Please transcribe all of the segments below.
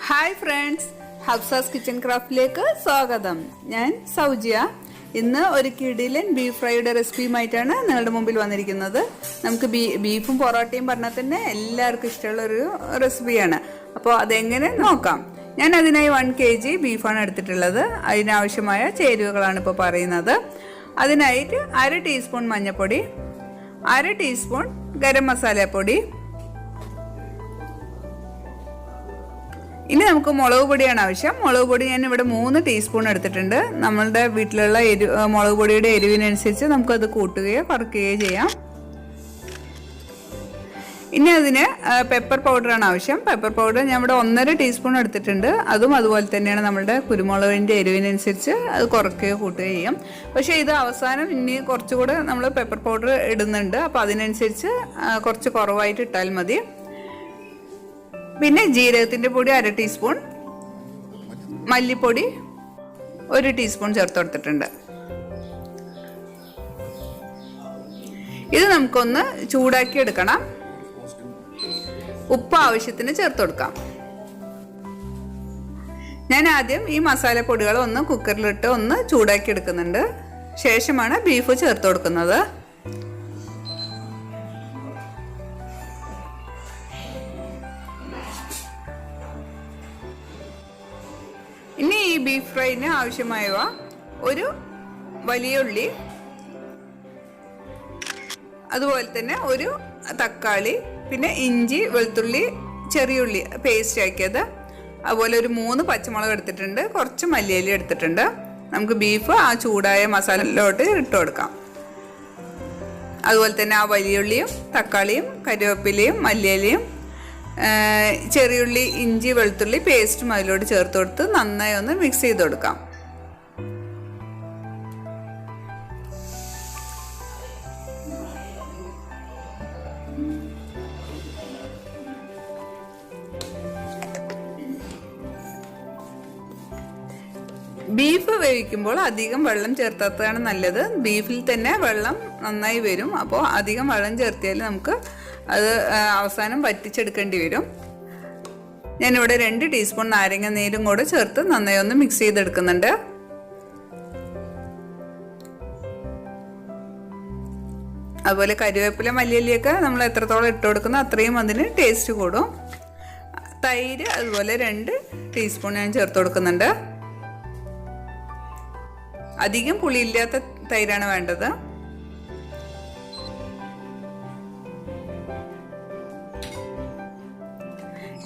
Hi friends, ഹബ്സാസ് kitchen ക്രാഫ്റ്റിലേക്ക് സ്വാഗതം. ഞാൻ സൗജിയ. ഇന്ന് ഒരു കിടിലൻ ബീഫ് ഫ്രൈയുടെ റെസിപ്പിയുമായിട്ടാണ് നിങ്ങളുടെ മുമ്പിൽ വന്നിരിക്കുന്നത്. നമുക്ക് ബീഫും പൊറോട്ടയും പറഞ്ഞാൽ തന്നെ എല്ലാവർക്കും ഇഷ്ടമുള്ളൊരു റെസിപ്പിയാണ്. അപ്പോൾ അതെങ്ങനെ നോക്കാം. ഞാൻ അതിനായി 1 kg ബീഫാണ് എടുത്തിട്ടുള്ളത്. അതിനാവശ്യമായ ചേരുവകളാണ് ഇപ്പോൾ പറയുന്നത്. അതിനായിട്ട് 1/2 ടീസ്പൂൺ മഞ്ഞൾപ്പൊടി, 1/2 ടീസ്പൂൺ ഗരം മസാലപ്പൊടി. ഇനി നമുക്ക് മുളക് പൊടിയാണ് ആവശ്യം. മുളക് പൊടി ഞാൻ ഇവിടെ 3 ടീസ്പൂൺ എടുത്തിട്ടുണ്ട്. നമ്മളുടെ വീട്ടിലുള്ള മുളക് പൊടിയുടെ എരിവിനനുസരിച്ച് നമുക്കത് കൂട്ടുകയോ കുറയ്ക്കുകയോ ചെയ്യാം. ഇനി അതിന് പെപ്പർ പൗഡറാണ് ആവശ്യം. പെപ്പർ പൗഡർ ഞാൻ ഇവിടെ 1.5 ടീസ്പൂൺ എടുത്തിട്ടുണ്ട്. അതും അതുപോലെ തന്നെയാണ് നമ്മളുടെ കുരുമുളകിൻ്റെ എരിവിനനുസരിച്ച് അത് കുറയ്ക്കുകയോ കൂട്ടുകയോ ചെയ്യാം. പക്ഷേ ഇത് അവസാനം ഇനി കുറച്ചുകൂടെ നമ്മൾ പെപ്പർ പൗഡർ ഇടുന്നുണ്ട്. അപ്പോൾ അതിനനുസരിച്ച് കുറച്ച് കുറവായിട്ട് ഇട്ടാൽ മതി. പിന്നെ ജീരകത്തിൻ്റെ പൊടി 1/2 ടീസ്പൂൺ, മല്ലിപ്പൊടി 1 ടീസ്പൂൺ ചേർത്ത് കൊടുത്തിട്ടുണ്ട്. ഇത് നമുക്കൊന്ന് ചൂടാക്കി എടുക്കണം. ഉപ്പ് ആവശ്യത്തിന് ചേർത്ത് കൊടുക്കാം. ഞാൻ ആദ്യം ഈ മസാലപ്പൊടികൾ ഒന്ന് കുക്കറിലിട്ട് ഒന്ന് ചൂടാക്കി എടുക്കുന്നുണ്ട്. ശേഷമാണ് ബീഫ് ചേർത്ത് കൊടുക്കുന്നത്. ഇനി ഈ ബീഫ് ഫ്രൈന് ആവശ്യമായവ ഒരു വലിയ ഉള്ളി, അതുപോലെ തന്നെ ഒരു തക്കാളി, പിന്നെ ഇഞ്ചി വെളുത്തുള്ളി ചെറിയുള്ളി പേസ്റ്റ് ആക്കിയത്, അതുപോലെ ഒരു 3 പച്ചമുളക് എടുത്തിട്ടുണ്ട്, കുറച്ച് മല്ലിയില എടുത്തിട്ടുണ്ട്. നമുക്ക് ബീഫ് ആ ചൂടായ മസാലയിലോട്ട് ഇട്ട് കൊടുക്കാം. അതുപോലെ തന്നെ ആ വലിയുള്ളിയും തക്കാളിയും കരിവേപ്പിലയും മല്ലിയിലയും ചെറിയുള്ളി ഇഞ്ചി വെളുത്തുള്ളി പേസ്റ്റും അതിലോട്ട് ചേർത്ത് കൊടുത്ത് നന്നായി ഒന്ന് മിക്സ് ചെയ്ത് കൊടുക്കാം. ബീഫ് വേവിക്കുമ്പോൾ അധികം വെള്ളം ചേർത്താത്തതാണ് നല്ലത്. ബീഫിൽ തന്നെ വെള്ളം നന്നായി വരും. അപ്പോൾ അധികം വെള്ളം ചേർത്തിയാൽ നമുക്ക് അത് അവസാനം വറ്റിച്ചെടുക്കേണ്ടി വരും. ഞാനിവിടെ 2 ടീസ്പൂൺ നാരങ്ങ നീരും കൂടെ ചേർത്ത് നന്നായി ഒന്ന് മിക്സ് ചെയ്തെടുക്കുന്നുണ്ട്. അതുപോലെ കരിവേപ്പില മല്ലിയിലയൊക്കെ നമ്മൾ എത്രത്തോളം ഇട്ട് കൊടുക്കുന്നോ അത്രയും അതിന് ടേസ്റ്റ് കൂടും. തൈര് അതുപോലെ 2 ടീസ്പൂൺ ഞാൻ ചേർത്ത് കൊടുക്കുന്നുണ്ട്. അധികം പുളിയില്ലാത്ത തൈരാണ് വേണ്ടത്.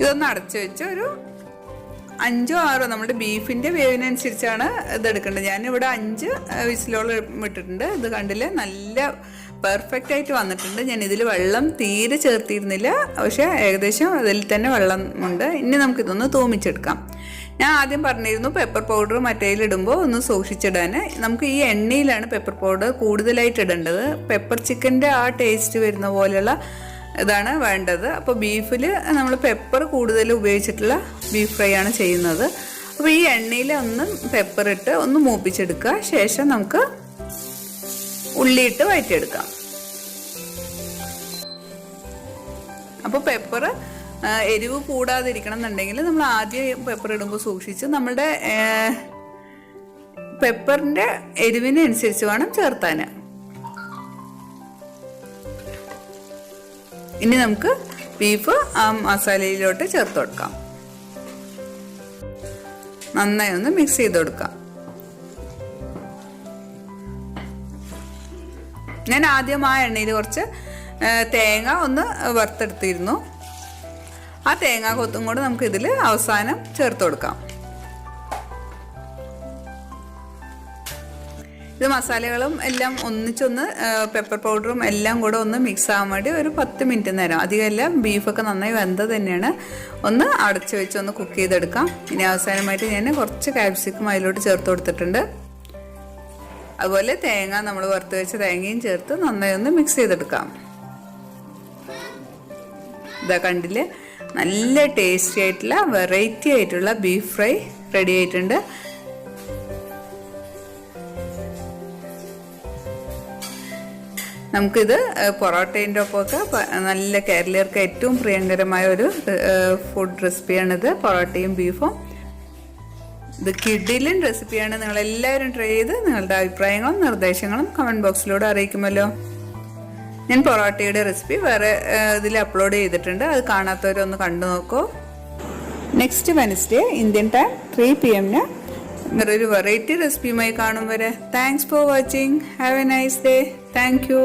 ഇതൊന്ന് അടച്ചു വെച്ച് ഒരു 5 or 6 നമ്മുടെ ബീഫിൻ്റെ വേവിനനുസരിച്ചാണ് ഇത് എടുക്കേണ്ടത്. ഞാനിവിടെ 5 വിസിലോളം ഇട്ടിട്ടുണ്ട്. ഇത് കണ്ടില്ലേ, നല്ല പെർഫെക്റ്റ് ആയിട്ട് വന്നിട്ടുണ്ട്. ഞാൻ ഇതിൽ വെള്ളം തീരെ ചേർത്തിരുന്നില്ല, പക്ഷേ ഏകദേശം അതിൽ തന്നെ വെള്ളം ഉണ്ട്. ഇനി നമുക്കിതൊന്ന് തൂമിച്ചെടുക്കാം. ഞാൻ ആദ്യം പറഞ്ഞിരുന്നു പെപ്പർ പൗഡർ മറ്റേലിടുമ്പോൾ ഒന്ന് സൂക്ഷിച്ചിടാൻ. നമുക്ക് ഈ എണ്ണയിലാണ് പെപ്പർ പൗഡർ കൂടുതലായിട്ട് ഇടേണ്ടത്. പെപ്പർ ചിക്കൻ്റെ ആ ടേസ്റ്റ് വരുന്ന പോലെയുള്ള ഇതാണ് വേണ്ടത്. അപ്പോൾ ബീഫിൽ നമ്മൾ പെപ്പർ കൂടുതൽ ഉപയോഗിച്ചിട്ടുള്ള ബീഫ് ഫ്രൈ ആണ് ചെയ്യുന്നത്. അപ്പോൾ ഈ എണ്ണയിൽ ഒന്ന് പെപ്പർ ഇട്ട് ഒന്ന് മൂപ്പിച്ചെടുക്കുക. ശേഷം നമുക്ക് ഉള്ളിയിട്ട് വഴറ്റിയെടുക്കാം. അപ്പോൾ പെപ്പർ എരിവ് കൂടാതിരിക്കണം എന്നുണ്ടെങ്കിൽ നമ്മൾ ആദ്യം പെപ്പർ ഇടുമ്പോൾ സൂക്ഷിച്ച് നമ്മളുടെ പെപ്പറിൻ്റെ എരിവിനനുസരിച്ച് വേണം ചേർത്താൻ. ഇനി നമുക്ക് ബീഫ് ആ മസാലയിലോട്ട് ചേർത്ത് കൊടുക്കാം. നന്നായി ഒന്ന് മിക്സ് ചെയ്ത് കൊടുക്കാം. ഞാൻ ആദ്യം ആ എണ്ണയിൽ കുറച്ച് തേങ്ങ ഒന്ന് വറുത്തെടുത്തിരുന്നു. ആ തേങ്ങ കൊത്തും കൂടെ നമുക്ക് ഇതിൽ അവസാനം ചേർത്ത് കൊടുക്കാം. ഇത് മസാലകളും എല്ലാം ഒന്നിച്ചൊന്ന് പെപ്പർ പൗഡറും എല്ലാം കൂടെ ഒന്ന് മിക്സ് ആവാൻ വേണ്ടി ഒരു 10 മിനിറ്റ് നേരം, അധികമല്ല, ബീഫൊക്കെ നന്നായി വെന്തത് തന്നെയാണ്, ഒന്ന് അടച്ചു വെച്ച് ഒന്ന് കുക്ക് ചെയ്തെടുക്കാം. ഇനി അവസാനമായിട്ട് ഞാൻ കുറച്ച് കാപ്സിക്കം അതിലോട്ട് ചേർത്ത് കൊടുത്തിട്ടുണ്ട്. അതുപോലെ തേങ്ങ നമ്മൾ വറുത്ത് വെച്ച തേങ്ങയും ചേർത്ത് നന്നായി ഒന്ന് മിക്സ് ചെയ്തെടുക്കാം. ഇതാ കണ്ടില്ലേ, നല്ല ടേസ്റ്റി ആയിട്ടുള്ള വെറൈറ്റി ആയിട്ടുള്ള ബീഫ് ഫ്രൈ റെഡി ആയിട്ടുണ്ട്. നമുക്കിത് പൊറോട്ടേൻ്റെ ഒപ്പമൊക്കെ നല്ല കേരളീയർക്ക് ഏറ്റവും പ്രിയങ്കരമായ ഒരു ഫുഡ് റെസിപ്പിയാണിത്, പൊറോട്ടയും ബീഫും. ഇത് കിഡിലൻ റെസിപ്പിയാണ്. നിങ്ങളെല്ലാവരും ട്രൈ ചെയ്ത് നിങ്ങളുടെ അഭിപ്രായങ്ങളും നിർദ്ദേശങ്ങളും കമൻറ്റ് ബോക്സിലൂടെ അറിയിക്കുമല്ലോ. ഞാൻ പൊറോട്ടയുടെ റെസിപ്പി വേറെ ഇതിൽ അപ്ലോഡ് ചെയ്തിട്ടുണ്ട്, അത് കാണാത്തവരൊന്ന് കണ്ടു നോക്കൂ. Next Wednesday Indian time 3 PM വേറൊരു വെറൈറ്റി റെസിപ്പിയുമായി കാണും വരെ thanks for watching. Have A nice day. Thank you.